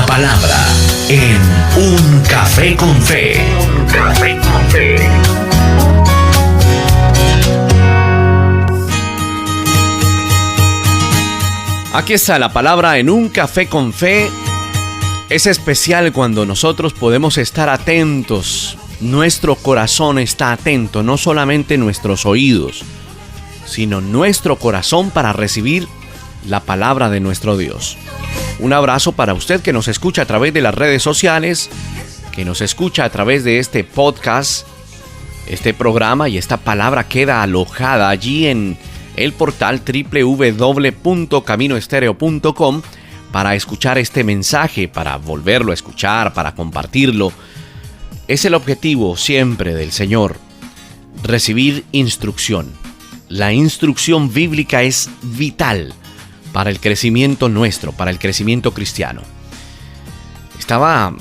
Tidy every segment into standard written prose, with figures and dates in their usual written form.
la palabra en Un Café con Fe. Un Café con Fe. Aquí está la palabra en Un Café con Fe. Es especial cuando nosotros podemos estar atentos. Nuestro corazón está atento, no solamente nuestros oídos, sino nuestro corazón para recibir la palabra de nuestro Dios. Un abrazo para usted que nos escucha a través de las redes sociales, que nos escucha a través de este podcast, este programa, y esta palabra queda alojada allí en el portal www.caminoestereo.com para escuchar este mensaje, para volverlo a escuchar, para compartirlo. Es el objetivo siempre del Señor, recibir instrucción. La instrucción bíblica es vital para el crecimiento nuestro, para el crecimiento cristiano. Estaba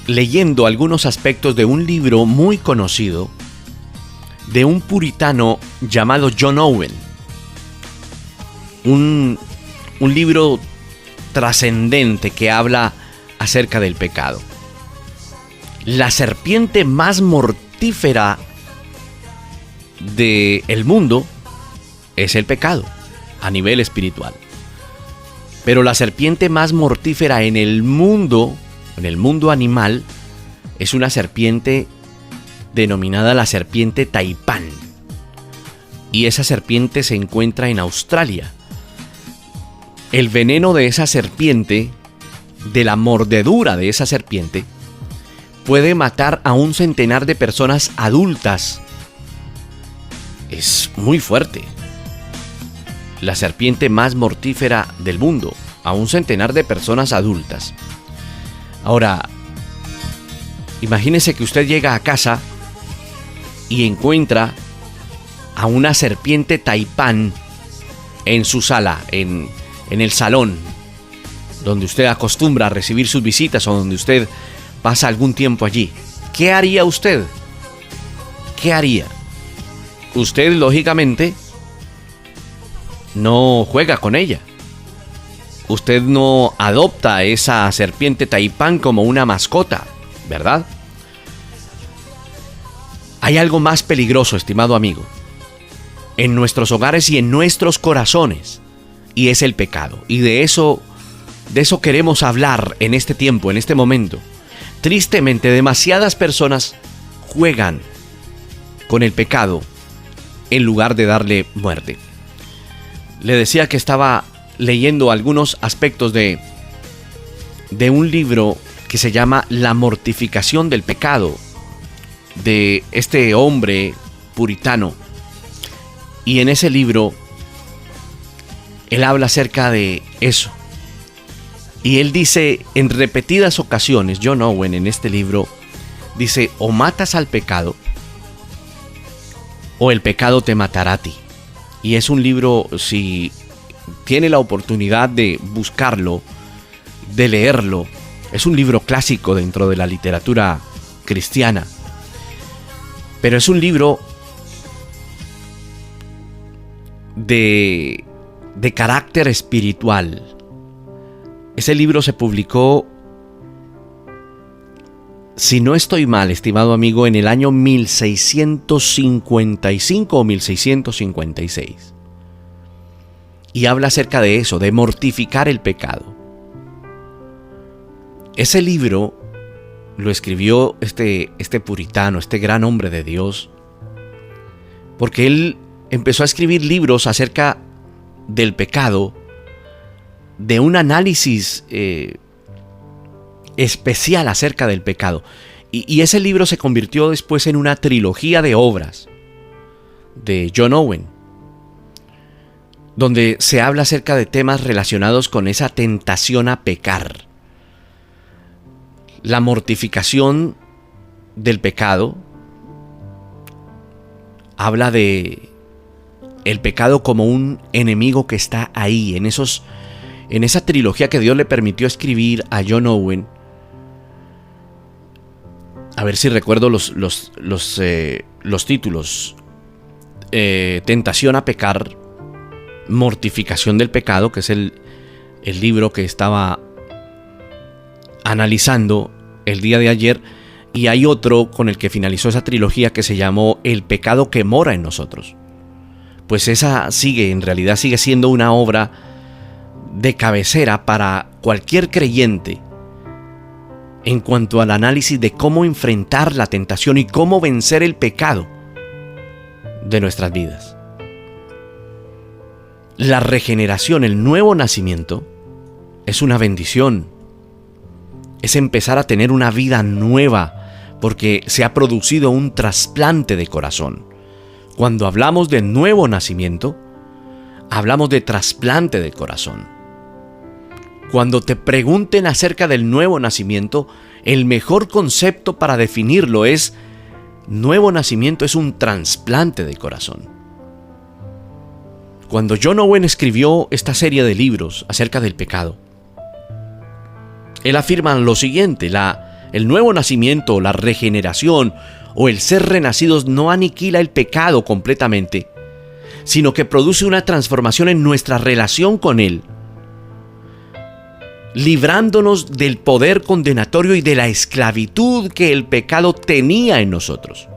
leyendo algunos aspectos de un libro muy conocido de un puritano llamado John Owen. Un libro trascendente que habla acerca del pecado. La serpiente más mortífera del mundo es el pecado a nivel espiritual. Pero la serpiente más mortífera en el mundo animal, es una serpiente denominada la serpiente taipán. Y esa serpiente se encuentra en Australia. El veneno de esa serpiente, de la mordedura de esa serpiente, puede matar a 1 centenar de personas adultas. Es muy fuerte. La serpiente más mortífera del mundo, a 1 centenar de personas adultas. Ahora, imagínese que usted llega a casa y encuentra a una serpiente taipán en su sala, en el salón donde usted acostumbra a recibir sus visitas o donde usted pasa algún tiempo allí. ¿Qué haría usted? ¿Qué haría? Usted, lógicamente, no juega con ella. Usted no adopta a esa serpiente taipán como una mascota, ¿verdad? Hay algo más peligroso, estimado amigo, en nuestros hogares y en nuestros corazones, y es el pecado. Y de eso queremos hablar en este tiempo, en este momento. Tristemente, demasiadas personas juegan con el pecado en lugar de darle muerte. Le decía que estaba leyendo algunos aspectos de un libro que se llama La mortificación del pecado, de este hombre puritano. Y en ese libro él habla acerca de eso. Y él dice en repetidas ocasiones, John Owen en este libro, dice: o matas al pecado, o el pecado te matará a ti. Y es un libro, si tiene la oportunidad de buscarlo, de leerlo, es un libro clásico dentro de la literatura cristiana. Pero es un libro de carácter espiritual. Ese libro se publicó, si no estoy mal, estimado amigo, en el año 1655 o 1656. Y habla acerca de eso, de mortificar el pecado. Ese libro lo escribió este puritano, este gran hombre de Dios, porque él empezó a escribir libros acerca del pecado, de un análisis especial acerca del pecado. Y ese libro se convirtió después en una trilogía de obras de John Owen, donde se habla acerca de temas relacionados con esa tentación a pecar, la mortificación del pecado. Habla de el pecado como un enemigo que está ahí, en esa trilogía que Dios le permitió escribir a John Owen. A ver si recuerdo los títulos. Tentación a pecar, mortificación del pecado, que es el libro que estaba analizando el día de ayer, y hay otro con el que finalizó esa trilogía que se llamó El pecado que mora en nosotros. Pues esa en realidad sigue siendo una obra de cabecera para cualquier creyente en cuanto al análisis de cómo enfrentar la tentación y cómo vencer el pecado de nuestras vidas. La regeneración, el nuevo nacimiento, es una bendición. Es empezar a tener una vida nueva porque se ha producido un trasplante de corazón. Cuando hablamos de nuevo nacimiento, hablamos de trasplante de corazón. Cuando te pregunten acerca del nuevo nacimiento, el mejor concepto para definirlo es: nuevo nacimiento es un trasplante de corazón. Cuando John Owen escribió esta serie de libros acerca del pecado, él afirma lo siguiente: el nuevo nacimiento, la regeneración o el ser renacidos no aniquila el pecado completamente, sino que produce una transformación en nuestra relación con él, librándonos del poder condenatorio y de la esclavitud que el pecado tenía en nosotros.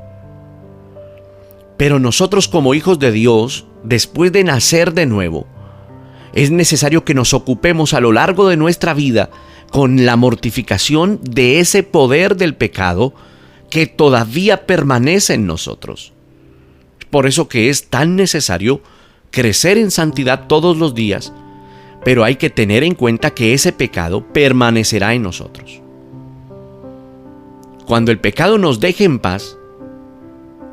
Pero nosotros, como hijos de Dios, después de nacer de nuevo, es necesario que nos ocupemos a lo largo de nuestra vida con la mortificación de ese poder del pecado que todavía permanece en nosotros. Por eso que es tan necesario crecer en santidad todos los días, pero hay que tener en cuenta que ese pecado permanecerá en nosotros. Cuando el pecado nos deje en paz,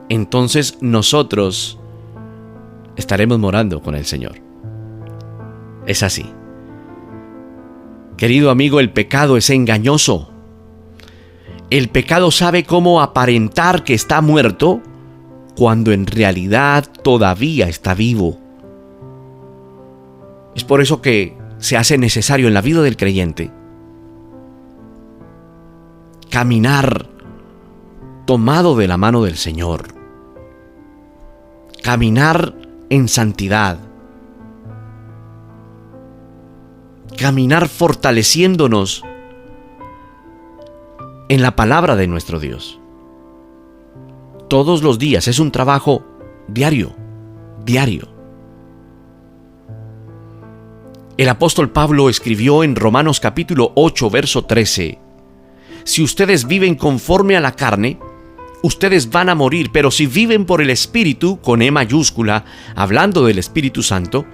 entonces nosotros estaremos morando con el Señor. Es así. Querido amigo, el pecado es engañoso. El pecado sabe cómo aparentar que está muerto cuando en realidad todavía está vivo. Es por eso que se hace necesario en la vida del creyente caminar tomado de la mano del Señor, caminar en santidad, caminar fortaleciéndonos en la palabra de nuestro Dios. Todos los días es un trabajo diario. El apóstol Pablo escribió en Romanos capítulo 8, verso 13: si ustedes viven conforme a la carne, ustedes van a morir, pero si viven por el Espíritu, con E mayúscula, hablando del Espíritu Santo,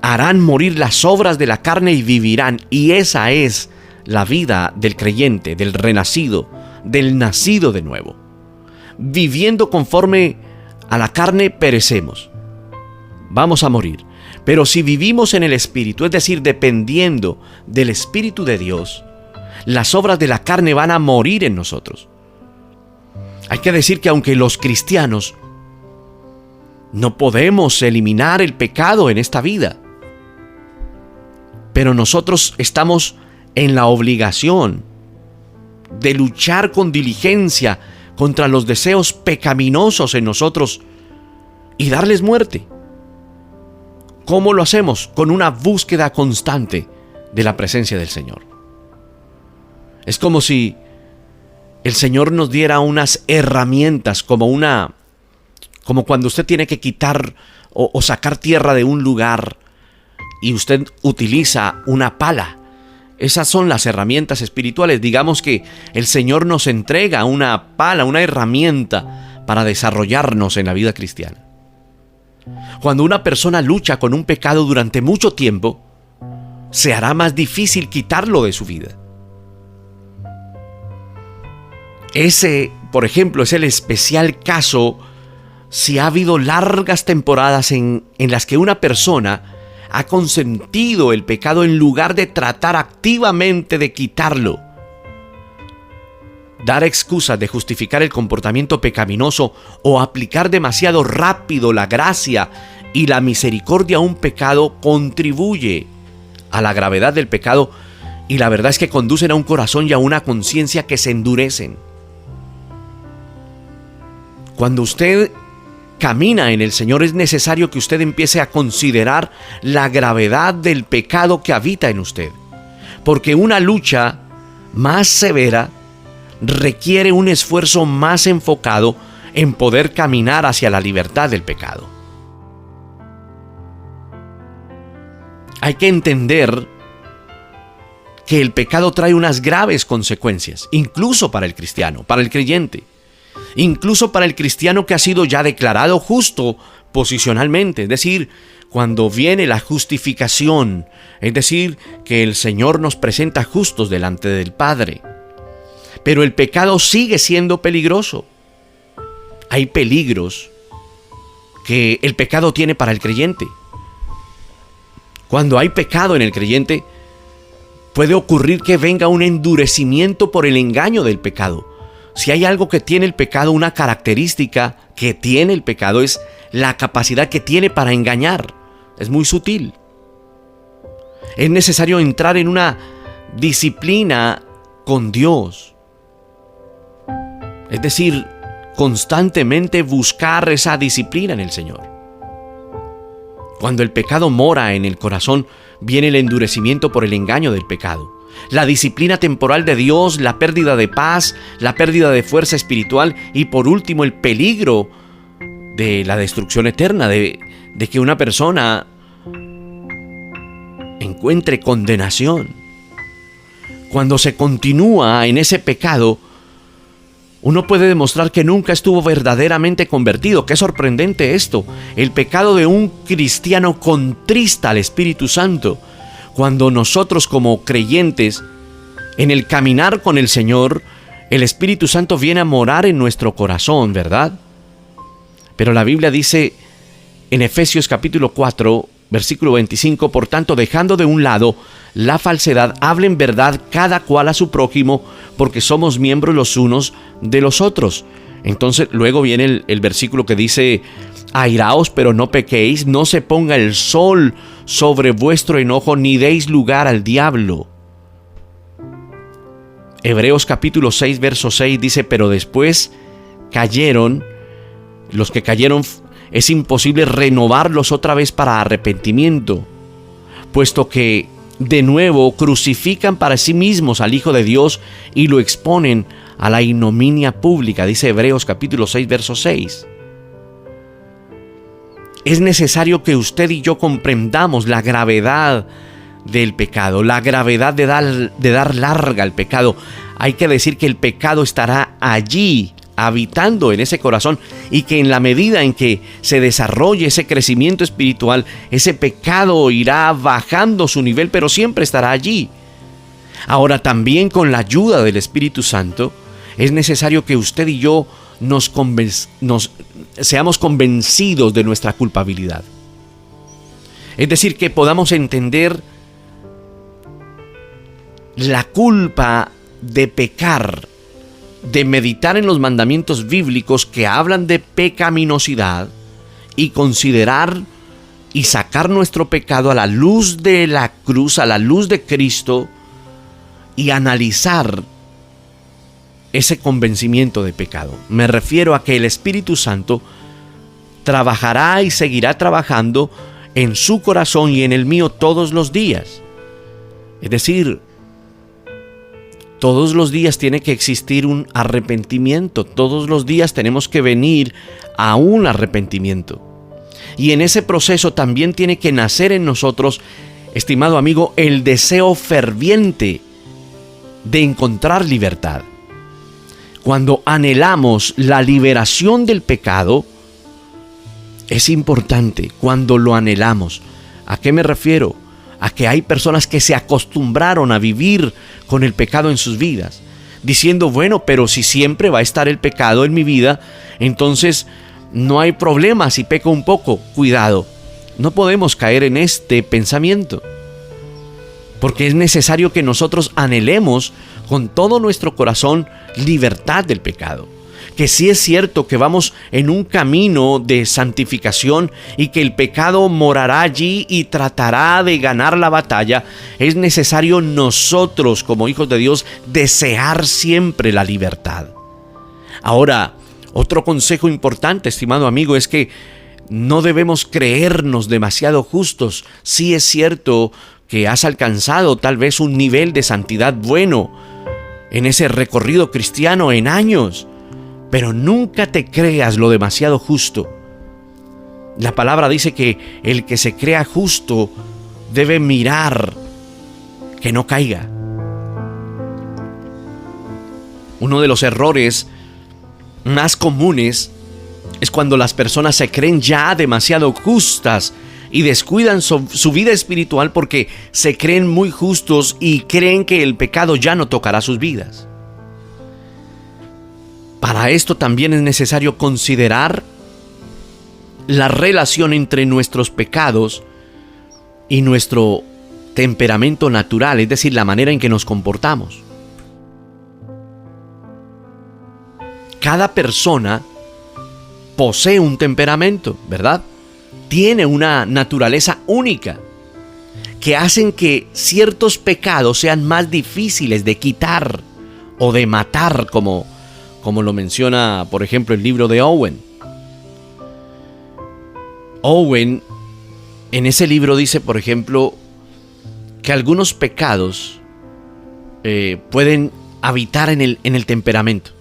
harán morir las obras de la carne y vivirán. Y esa es la vida del creyente, del renacido, del nacido de nuevo. Viviendo conforme a la carne, perecemos. Vamos a morir. Pero si vivimos en el Espíritu, es decir, dependiendo del Espíritu de Dios, las obras de la carne van a morir en nosotros. Hay que decir que aunque los cristianos no podemos eliminar el pecado en esta vida, pero nosotros estamos en la obligación de luchar con diligencia contra los deseos pecaminosos en nosotros y darles muerte. ¿Cómo lo hacemos? Con una búsqueda constante de la presencia del Señor. Es como si el Señor nos diera unas herramientas, como cuando usted tiene que quitar o sacar tierra de un lugar y usted utiliza una pala. Esas son las herramientas espirituales. Digamos que el Señor nos entrega una pala, una herramienta para desarrollarnos en la vida cristiana. Cuando una persona lucha con un pecado durante mucho tiempo, se hará más difícil quitarlo de su vida. Ese, por ejemplo, es el especial caso si ha habido largas temporadas en las que una persona ha consentido el pecado en lugar de tratar activamente de quitarlo. Dar excusas de justificar el comportamiento pecaminoso o aplicar demasiado rápido la gracia y la misericordia a un pecado contribuye a la gravedad del pecado, y la verdad es que conducen a un corazón y a una conciencia que se endurecen. Cuando usted camina en el Señor, es necesario que usted empiece a considerar la gravedad del pecado que habita en usted, porque una lucha más severa, requiere un esfuerzo más enfocado en poder caminar hacia la libertad del pecado. Hay que entender que el pecado trae unas graves consecuencias, incluso para el cristiano, para el creyente, incluso para el cristiano que ha sido ya declarado justo posicionalmente, es decir, cuando viene la justificación, es decir, que el Señor nos presenta justos delante del Padre. Pero el pecado sigue siendo peligroso. Hay peligros que el pecado tiene para el creyente. Cuando hay pecado en el creyente, puede ocurrir que venga un endurecimiento por el engaño del pecado. Si hay algo que tiene el pecado, una característica que tiene el pecado, es la capacidad que tiene para engañar. Es muy sutil. Es necesario entrar en una disciplina con Dios. Es decir, constantemente buscar esa disciplina en el Señor. Cuando el pecado mora en el corazón, viene el endurecimiento por el engaño del pecado. La disciplina temporal de Dios, la pérdida de paz, la pérdida de fuerza espiritual y por último el peligro de la destrucción eterna, de que una persona encuentre condenación. Cuando se continúa en ese pecado, uno puede demostrar que nunca estuvo verdaderamente convertido. Qué sorprendente esto. El pecado de un cristiano contrista al Espíritu Santo. Cuando nosotros como creyentes, en el caminar con el Señor, el Espíritu Santo viene a morar en nuestro corazón, ¿verdad? Pero la Biblia dice en Efesios capítulo 4, versículo 25, por tanto, dejando de un lado la falsedad, hablen verdad cada cual a su prójimo, porque somos miembros los unos de los otros. Entonces luego viene el versículo que dice, airaos pero no pequéis, no se ponga el sol sobre vuestro enojo, ni deis lugar al diablo. Hebreos capítulo 6, verso 6 dice, pero después cayeron, los que cayeron es imposible renovarlos otra vez para arrepentimiento, puesto que de nuevo crucifican para sí mismos al Hijo de Dios y lo exponen a la ignominia pública, dice Hebreos capítulo 6, verso 6. Es necesario que usted y yo comprendamos la gravedad del pecado, la gravedad de dar larga al pecado. Hay que decir que el pecado estará allí, habitando en ese corazón, y que en la medida en que se desarrolle ese crecimiento espiritual, ese pecado irá bajando su nivel, pero siempre estará allí. Ahora, también con la ayuda del Espíritu Santo, es necesario que usted y yo seamos convencidos de nuestra culpabilidad. Es decir, que podamos entender la culpa de pecar, de meditar en los mandamientos bíblicos que hablan de pecaminosidad y considerar y sacar nuestro pecado a la luz de la cruz, a la luz de Cristo, y analizar ese convencimiento de pecado. Me refiero a que el Espíritu Santo trabajará y seguirá trabajando en su corazón y en el mío todos los días. Es decir, todos los días tiene que existir un arrepentimiento. Todos los días tenemos que venir a un arrepentimiento. Y en ese proceso también tiene que nacer en nosotros, estimado amigo, el deseo ferviente de encontrar libertad. Cuando anhelamos la liberación del pecado, es importante cuando lo anhelamos. ¿A qué me refiero? A que hay personas que se acostumbraron a vivir con el pecado en sus vidas, diciendo, bueno, pero si siempre va a estar el pecado en mi vida, entonces no hay problema si peco un poco. Cuidado, no podemos caer en este pensamiento, porque es necesario que nosotros anhelemos con todo nuestro corazón libertad del pecado. Que sí es cierto que vamos en un camino de santificación y que el pecado morará allí y tratará de ganar la batalla, es necesario nosotros como hijos de Dios desear siempre la libertad. Ahora, otro consejo importante, estimado amigo, es que no debemos creernos demasiado justos. Sí es cierto que has alcanzado tal vez un nivel de santidad bueno, en ese recorrido cristiano en años, pero nunca te creas lo demasiado justo. La palabra dice que el que se crea justo debe mirar que no caiga. Uno de los errores más comunes es cuando las personas se creen ya demasiado justas y descuidan su vida espiritual porque se creen muy justos y creen que el pecado ya no tocará sus vidas. Para esto también es necesario considerar la relación entre nuestros pecados y nuestro temperamento natural, es decir, la manera en que nos comportamos. Cada persona posee un temperamento, ¿verdad? Tiene una naturaleza única que hacen que ciertos pecados sean más difíciles de quitar o de matar, como lo menciona, por ejemplo, el libro de Owen. Owen en ese libro dice, por ejemplo, que algunos pecados pueden habitar en el temperamento,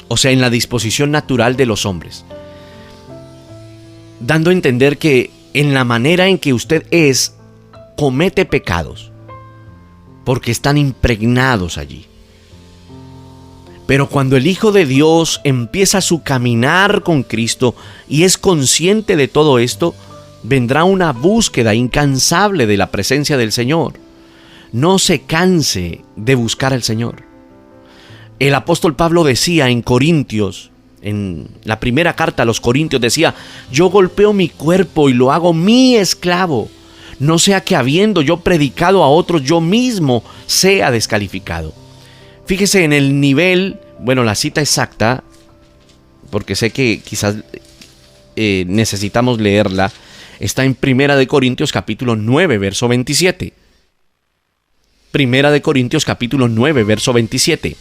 o sea, en la disposición natural de los hombres, dando a entender que en la manera en que usted comete pecados, porque están impregnados allí. Pero cuando el Hijo de Dios empieza su caminar con Cristo y es consciente de todo esto, vendrá una búsqueda incansable de la presencia del Señor. No se canse de buscar al Señor. El apóstol Pablo decía en Corintios, en la primera carta a los Corintios, decía: yo golpeo mi cuerpo y lo hago mi esclavo, no sea que habiendo yo predicado a otros, yo mismo sea descalificado. Fíjese en el nivel, la cita exacta, porque sé que quizás necesitamos leerla, está en Primera de Corintios capítulo 9, verso 27. Primera de Corintios capítulo 9, verso 27.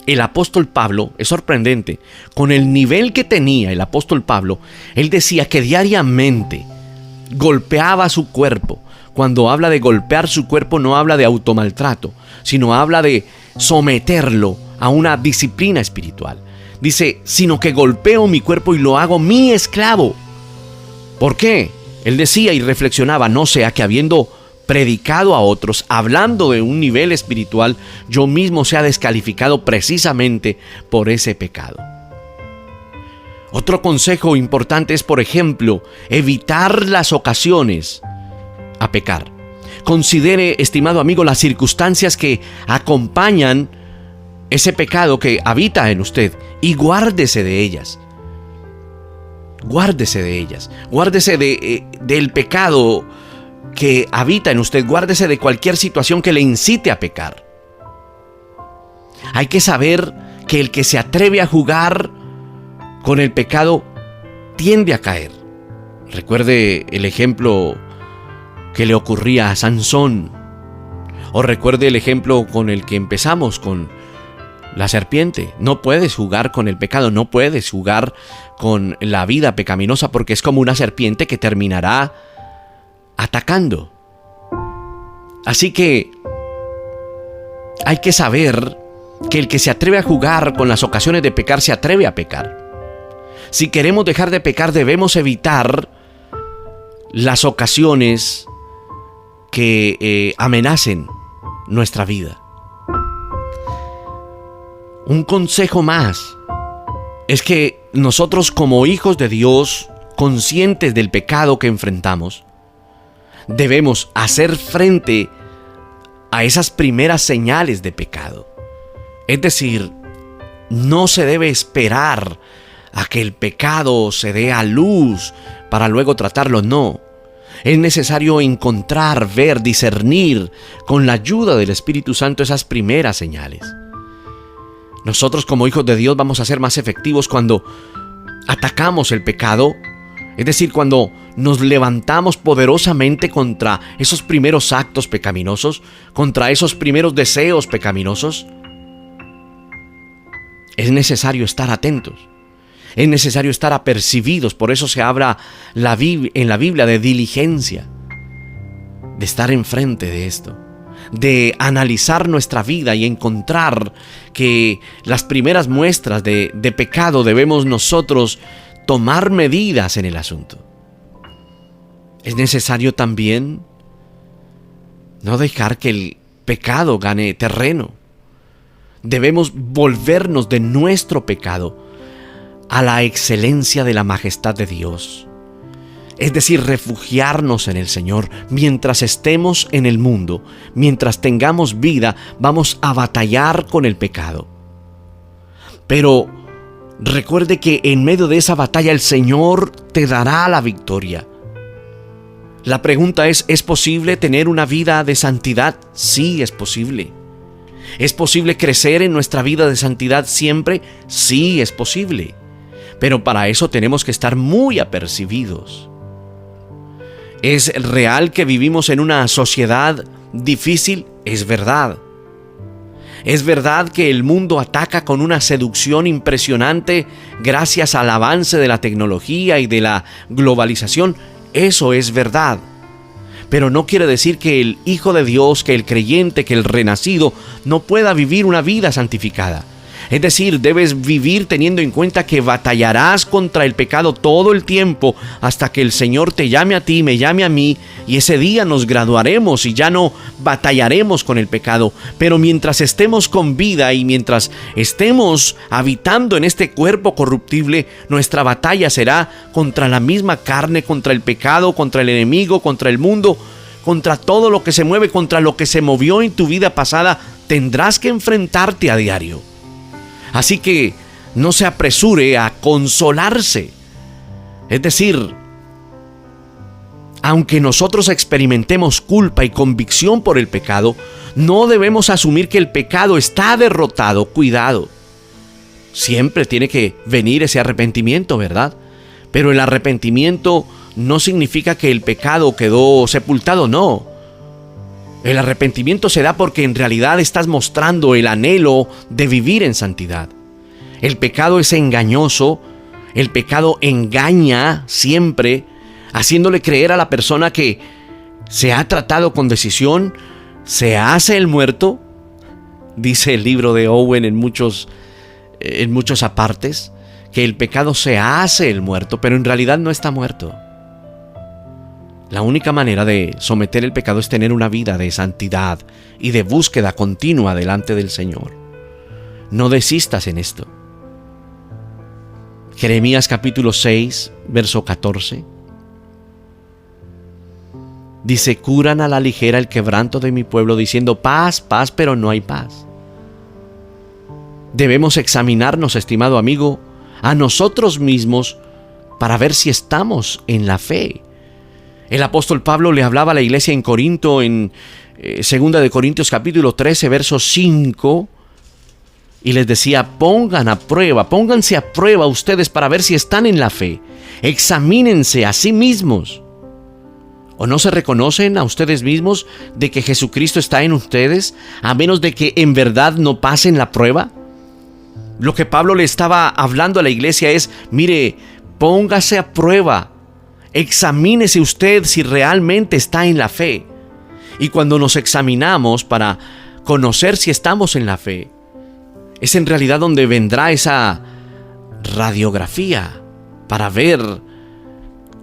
El apóstol Pablo, es sorprendente, con el nivel que tenía el apóstol Pablo, él decía que diariamente golpeaba su cuerpo. Cuando habla de golpear su cuerpo, no habla de automaltrato, sino habla de someterlo a una disciplina espiritual. Dice, sino que golpeo mi cuerpo y lo hago mi esclavo. ¿Por qué? Él decía y reflexionaba, no sea que habiendo predicado a otros, hablando de un nivel espiritual, yo mismo sea descalificado precisamente por ese pecado. Otro consejo importante es, por ejemplo, evitar las ocasiones a pecar. Considere, estimado amigo, las circunstancias que acompañan ese pecado que habita en usted y guárdese de ellas. Guárdese de ellas. Guárdese del pecado que habita en usted. Guárdese de cualquier situación que le incite a pecar. Hay que saber que el que se atreve a jugar con el pecado tiende a caer. Recuerde el ejemplo que le ocurría a Sansón, o recuerde el ejemplo con el que empezamos, con la serpiente. No puedes jugar con el pecado, no puedes jugar con la vida pecaminosa, porque es como una serpiente que terminará atacando. Así que hay que saber que el que se atreve a jugar con las ocasiones de pecar se atreve a pecar. Si queremos dejar de pecar, debemos evitar las ocasiones que amenacen nuestra vida. Un consejo más es que nosotros, como hijos de Dios, conscientes del pecado que enfrentamos, debemos hacer frente a esas primeras señales de pecado. Es decir, no se debe esperar a que el pecado se dé a luz para luego tratarlo, no. Es necesario encontrar, ver, discernir con la ayuda del Espíritu Santo esas primeras señales. Nosotros, como hijos de Dios, vamos a ser más efectivos cuando atacamos el pecado, es decir, cuando nos levantamos poderosamente contra esos primeros actos pecaminosos, contra esos primeros deseos pecaminosos. Es necesario estar atentos. Es necesario estar apercibidos. Por eso se habla en la Biblia de diligencia, de estar enfrente de esto, de analizar nuestra vida y encontrar que las primeras muestras de pecado debemos nosotros tomar medidas en el asunto. Es necesario también no dejar que el pecado gane terreno. Debemos volvernos de nuestro pecado a la excelencia de la majestad de Dios. Es decir, refugiarnos en el Señor. Mientras estemos en el mundo, mientras tengamos vida, vamos a batallar con el pecado. Pero recuerde que en medio de esa batalla el Señor te dará la victoria. La pregunta ¿es posible tener una vida de santidad? Sí, es posible. ¿Es posible crecer en nuestra vida de santidad siempre? Sí, es posible. Pero para eso tenemos que estar muy apercibidos. ¿Es real que vivimos en una sociedad difícil? Es verdad. Es verdad que el mundo ataca con una seducción impresionante gracias al avance de la tecnología y de la globalización. Eso es verdad. Pero no quiere decir que el Hijo de Dios, que el creyente, que el renacido no pueda vivir una vida santificada. Es decir, debes vivir teniendo en cuenta que batallarás contra el pecado todo el tiempo hasta que el Señor te llame a ti, me llame a mí, y ese día nos graduaremos y ya no batallaremos con el pecado. Pero mientras estemos con vida y mientras estemos habitando en este cuerpo corruptible, nuestra batalla será contra la misma carne, contra el pecado, contra el enemigo, contra el mundo, contra todo lo que se mueve, contra lo que se movió en tu vida pasada. Tendrás que enfrentarte a diario. Así que no se apresure a consolarse. Es decir, aunque nosotros experimentemos culpa y convicción por el pecado, no debemos asumir que el pecado está derrotado. Cuidado. Siempre tiene que venir ese arrepentimiento, ¿verdad? Pero el arrepentimiento no significa que el pecado quedó sepultado, no. El arrepentimiento se da porque en realidad estás mostrando el anhelo de vivir en santidad. El pecado es engañoso, el pecado engaña siempre, haciéndole creer a la persona que se ha tratado con decisión, se hace el muerto, dice el libro de Owen en muchos apartes, que el pecado se hace el muerto, pero en realidad no está muerto. La única manera de someter el pecado es tener una vida de santidad y de búsqueda continua delante del Señor. No desistas en esto. Jeremías capítulo 6, verso 14. Dice: curan a la ligera el quebranto de mi pueblo, diciendo paz, paz, pero no hay paz. Debemos examinarnos, estimado amigo, a nosotros mismos para ver si estamos en la fe. El apóstol Pablo le hablaba a la iglesia en Corinto en 2 de Corintios capítulo 13, verso 5, y les decía: pónganse a prueba ustedes para ver si están en la fe. Examínense a sí mismos. ¿O no se reconocen a ustedes mismos de que Jesucristo está en ustedes, a menos de que en verdad no pasen la prueba? Lo que Pablo le estaba hablando a la iglesia es: mire, póngase a prueba. Examínese usted si realmente está en la fe. Y cuando nos examinamos para conocer si estamos en la fe, es en realidad donde vendrá esa radiografía para ver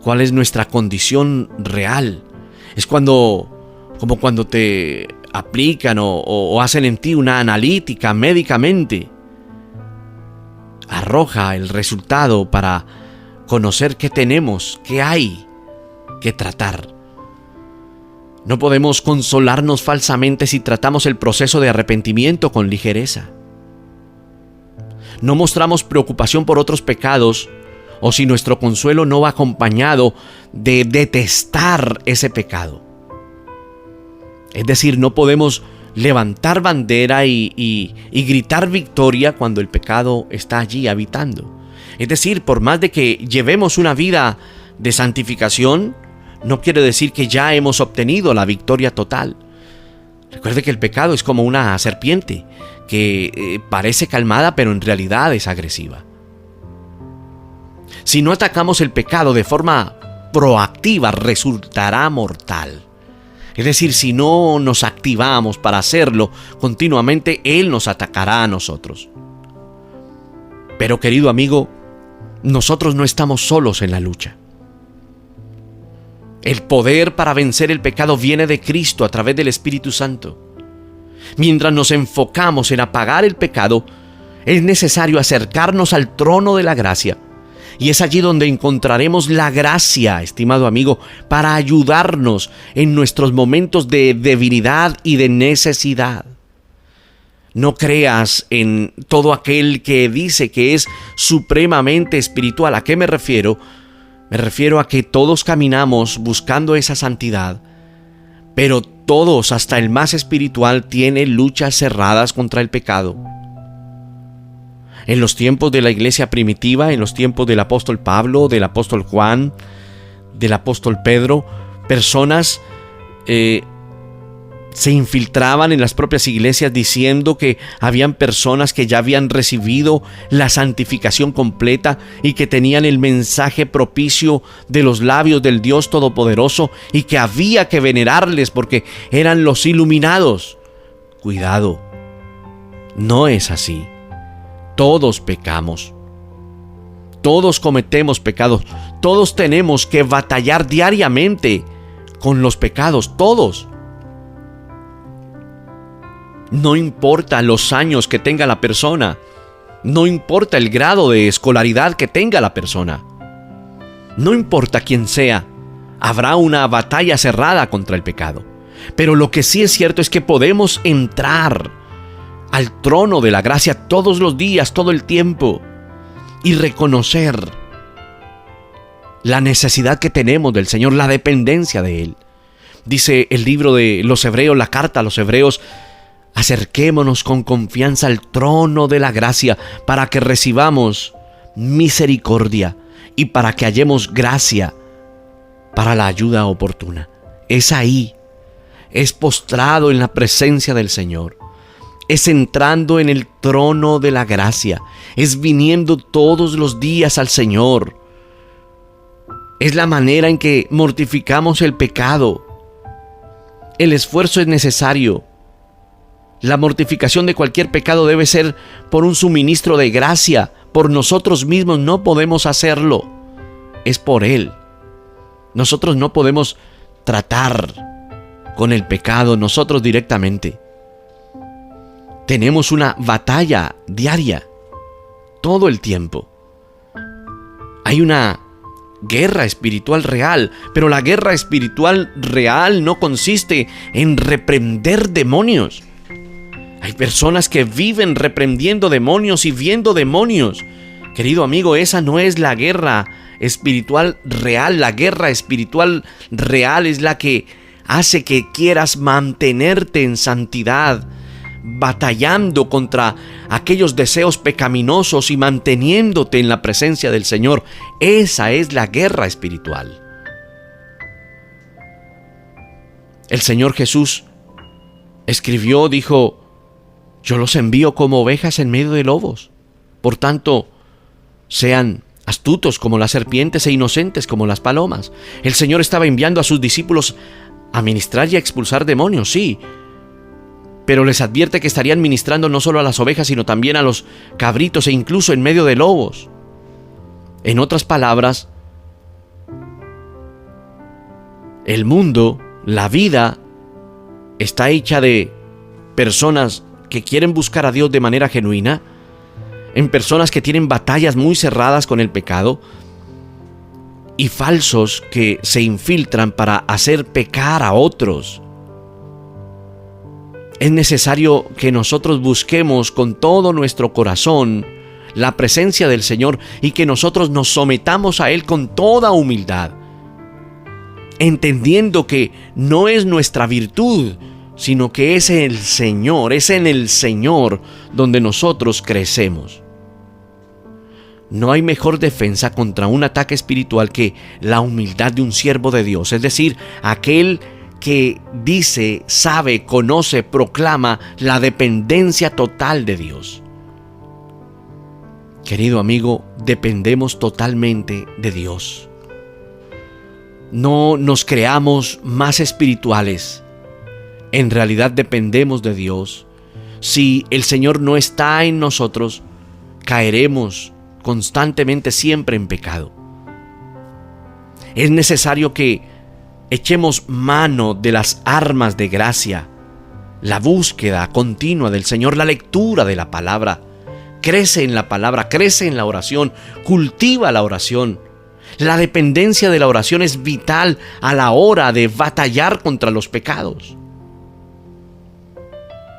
cuál es nuestra condición real. Es como cuando te aplican o hacen en ti una analítica médicamente. Arroja el resultado para conocer qué tenemos, qué hay que tratar. No podemos consolarnos falsamente si tratamos el proceso de arrepentimiento con ligereza. No mostramos preocupación por otros pecados o si nuestro consuelo no va acompañado de detestar ese pecado. Es decir, no podemos levantar bandera y gritar victoria cuando el pecado está allí habitando. Es decir, por más de que llevemos una vida de santificación, no quiere decir que ya hemos obtenido la victoria total. Recuerde que el pecado es como una serpiente que parece calmada, pero en realidad es agresiva. Si no atacamos el pecado de forma proactiva, resultará mortal. Es decir, si no nos activamos para hacerlo continuamente, Él nos atacará a nosotros. Pero querido amigo, nosotros no estamos solos en la lucha. El poder para vencer el pecado viene de Cristo a través del Espíritu Santo. Mientras nos enfocamos en apagar el pecado, es necesario acercarnos al trono de la gracia. Y es allí donde encontraremos la gracia, estimado amigo, para ayudarnos en nuestros momentos de debilidad y de necesidad. No creas en todo aquel que dice que es supremamente espiritual. ¿A qué me refiero? Me refiero a que todos caminamos buscando esa santidad, pero todos, hasta el más espiritual, tiene luchas cerradas contra el pecado. En los tiempos de la iglesia primitiva, en los tiempos del apóstol Pablo, del apóstol Juan, del apóstol Pedro, personas se infiltraban en las propias iglesias diciendo que habían personas que ya habían recibido la santificación completa y que tenían el mensaje propicio de los labios del Dios Todopoderoso y que había que venerarles porque eran los iluminados. Cuidado, no es así. Todos pecamos. Todos cometemos pecados. Todos tenemos que batallar diariamente con los pecados, todos. No importa los años que tenga la persona, no importa el grado de escolaridad que tenga la persona, no importa quién sea, habrá una batalla cerrada contra el pecado. Pero lo que sí es cierto es que podemos entrar al trono de la gracia todos los días, todo el tiempo, y reconocer la necesidad que tenemos del Señor, la dependencia de Él. Dice el libro de los Hebreos, la carta a los Hebreos: acerquémonos con confianza al trono de la gracia para que recibamos misericordia y para que hallemos gracia para la ayuda oportuna. Es ahí, es postrado en la presencia del Señor, es entrando en el trono de la gracia, es viniendo todos los días al Señor. Es la manera en que mortificamos el pecado. El esfuerzo es necesario. La mortificación de cualquier pecado debe ser por un suministro de gracia. Por nosotros mismos no podemos hacerlo. Es por Él. Nosotros no podemos tratar con el pecado nosotros directamente. Tenemos una batalla diaria, todo el tiempo. Hay una guerra espiritual real, pero la guerra espiritual real no consiste en reprender demonios. Hay personas que viven reprendiendo demonios y viendo demonios. Querido amigo, esa no es la guerra espiritual real. La guerra espiritual real es la que hace que quieras mantenerte en santidad, batallando contra aquellos deseos pecaminosos y manteniéndote en la presencia del Señor. Esa es la guerra espiritual. El Señor Jesús escribió, dijo: yo los envío como ovejas en medio de lobos. Por tanto, sean astutos como las serpientes e inocentes como las palomas. El Señor estaba enviando a sus discípulos a ministrar y a expulsar demonios, sí, pero les advierte que estarían ministrando no solo a las ovejas, sino también a los cabritos e incluso en medio de lobos. En otras palabras, el mundo, la vida, está hecha de personas que quieren buscar a Dios de manera genuina, en personas que tienen batallas muy cerradas con el pecado, y falsos que se infiltran para hacer pecar a otros. Es necesario que nosotros busquemos con todo nuestro corazón la presencia del Señor y que nosotros nos sometamos a Él con toda humildad, entendiendo que no es nuestra virtud, sino que es el Señor, es en el Señor donde nosotros crecemos. No hay mejor defensa contra un ataque espiritual que la humildad de un siervo de Dios, es decir, aquel que dice, sabe, conoce, proclama la dependencia total de Dios. Querido amigo, dependemos totalmente de Dios. No nos creamos más espirituales. en realidad dependemos de Dios, si el Señor no está en nosotros, caeremos constantemente siempre en pecado. Es necesario que echemos mano de las armas de gracia, la búsqueda continua del Señor, la lectura de la palabra. Crece en la palabra, crece en la oración, cultiva la oración. La dependencia de la oración es vital a la hora de batallar contra los pecados.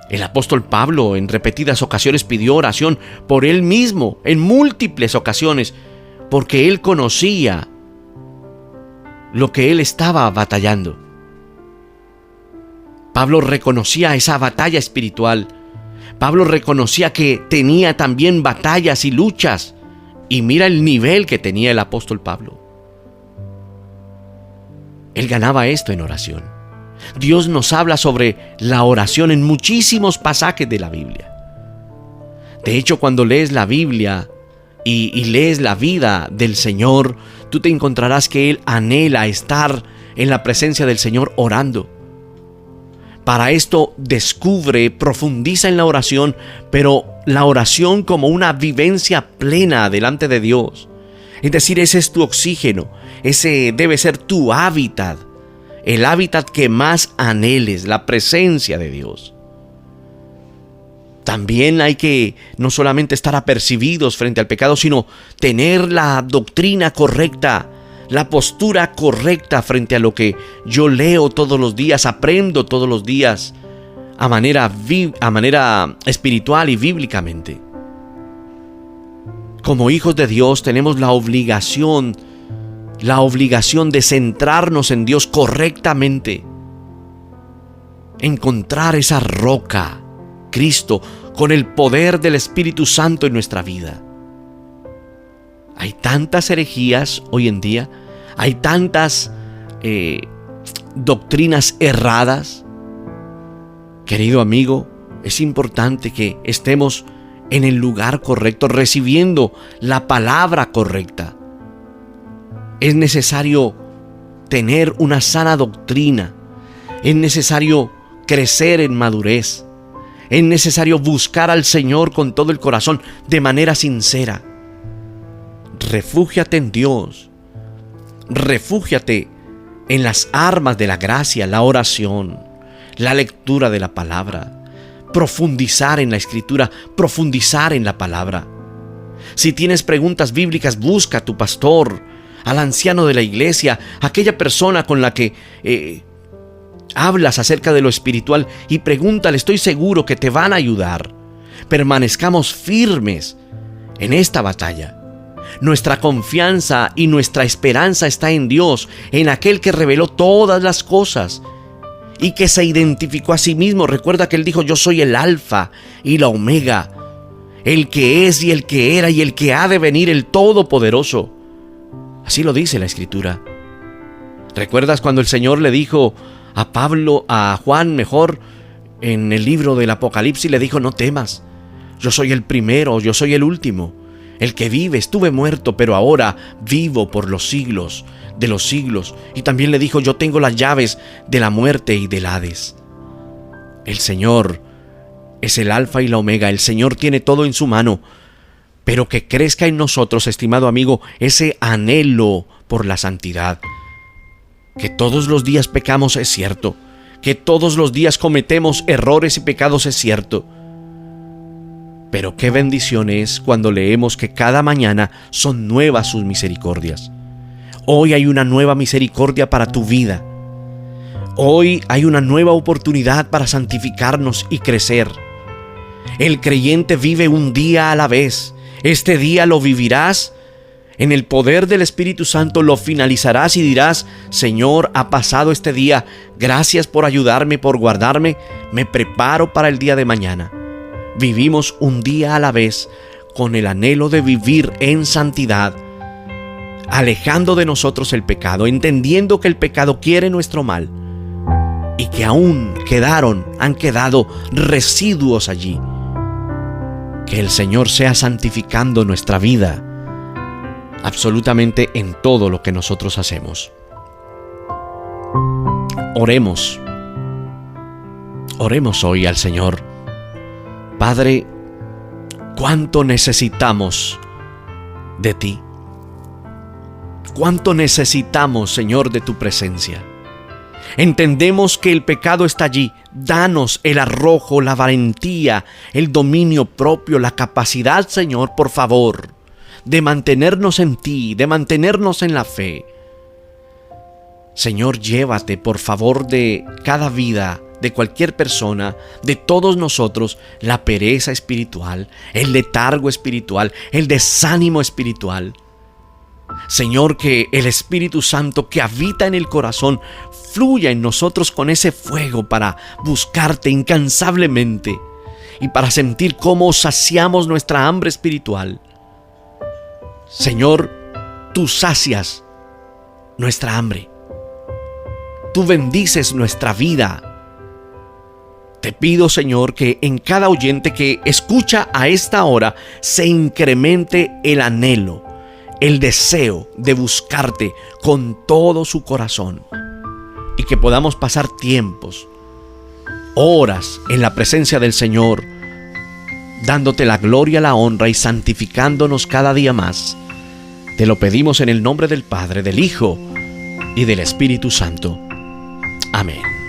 El apóstol Pablo en repetidas ocasiones pidió oración por él mismo, en múltiples ocasiones, porque él conocía lo que él estaba batallando. Pablo reconocía esa batalla espiritual. Pablo reconocía que tenía también batallas y luchas. Y mira el nivel que tenía el apóstol Pablo. Él ganaba esto en oración. Dios nos habla sobre la oración en muchísimos pasajes de la Biblia. De hecho, cuando lees la Biblia y lees la vida del Señor, tú te encontrarás que Él anhela estar en la presencia del Señor orando. Para esto descubre, profundiza en la oración, pero la oración como una vivencia plena delante de Dios. Es decir, ese es tu oxígeno, ese debe ser tu hábitat, el hábitat que más anheles, la presencia de Dios. También hay que no solamente estar apercibidos frente al pecado, sino tener la doctrina correcta, la postura correcta frente a lo que yo leo todos los días, aprendo todos los días, a manera espiritual y bíblicamente. Como hijos de Dios tenemos la obligación de centrarnos en Dios correctamente, encontrar esa roca, Cristo, con el poder del Espíritu Santo en nuestra vida. Hay tantas herejías hoy en día, hay tantas doctrinas erradas. Querido amigo, es importante que estemos en el lugar correcto, recibiendo la palabra correcta. Es necesario tener una sana doctrina, es necesario crecer en madurez, es necesario buscar al Señor con todo el corazón, de manera sincera. Refúgiate en Dios. Refúgiate en las armas de la gracia, la oración, la lectura de la palabra, profundizar en la Escritura, profundizar en la palabra. Si tienes preguntas bíblicas, busca a tu pastor, al anciano de la iglesia, aquella persona con la que hablas acerca de lo espiritual, y pregúntale, estoy seguro que te van a ayudar. Permanezcamos firmes en esta batalla. Nuestra confianza y nuestra esperanza está en Dios, en aquel que reveló todas las cosas y que se identificó a sí mismo. Recuerda que Él dijo: yo soy el Alfa y la Omega, el que es y el que era y el que ha de venir, el Todopoderoso. Así lo dice la Escritura. ¿Recuerdas cuando el Señor le dijo a Juan, en el libro del Apocalipsis, le dijo: no temas, yo soy el primero, yo soy el último, el que vive? Estuve muerto, pero ahora vivo por los siglos de los siglos. Y también le dijo: yo tengo las llaves de la muerte y del Hades. El Señor es el Alfa y la Omega. El Señor tiene todo en su mano. Pero que crezca en nosotros, estimado amigo, ese anhelo por la santidad. Que todos los días pecamos, es cierto. Que todos los días cometemos errores y pecados, es cierto. Pero qué bendición es cuando leemos que cada mañana son nuevas sus misericordias. Hoy hay una nueva misericordia para tu vida. Hoy hay una nueva oportunidad para santificarnos y crecer. El creyente vive un día a la vez. Este día lo vivirás en el poder del Espíritu Santo, lo finalizarás y dirás: Señor, ha pasado este día, gracias por ayudarme, por guardarme, me preparo para el día de mañana. Vivimos un día a la vez con el anhelo de vivir en santidad, alejando de nosotros el pecado, entendiendo que el pecado quiere nuestro mal y que aún han quedado residuos allí. Que el Señor sea santificando nuestra vida absolutamente en todo lo que nosotros hacemos. Oremos. Oremos hoy al Señor. Padre, cuánto necesitamos de ti. Cuánto necesitamos, Señor, de tu presencia. Entendemos que el pecado está allí. Danos el arrojo, la valentía, el dominio propio, la capacidad, Señor, por favor, de mantenernos en ti, de mantenernos en la fe. Señor, llévate, por favor, de cada vida, de cualquier persona, de todos nosotros, la pereza espiritual, el letargo espiritual, el desánimo espiritual. Señor, que el Espíritu Santo que habita en el corazón fluya en nosotros con ese fuego para buscarte incansablemente y para sentir cómo saciamos nuestra hambre espiritual. Señor, tú sacias nuestra hambre. Tú bendices nuestra vida. Te pido, Señor, que en cada oyente que escucha a esta hora se incremente el anhelo, el deseo de buscarte con todo su corazón y que podamos pasar tiempos, horas en la presencia del Señor, dándote la gloria, la honra y santificándonos cada día más. Te lo pedimos en el nombre del Padre, del Hijo y del Espíritu Santo. Amén.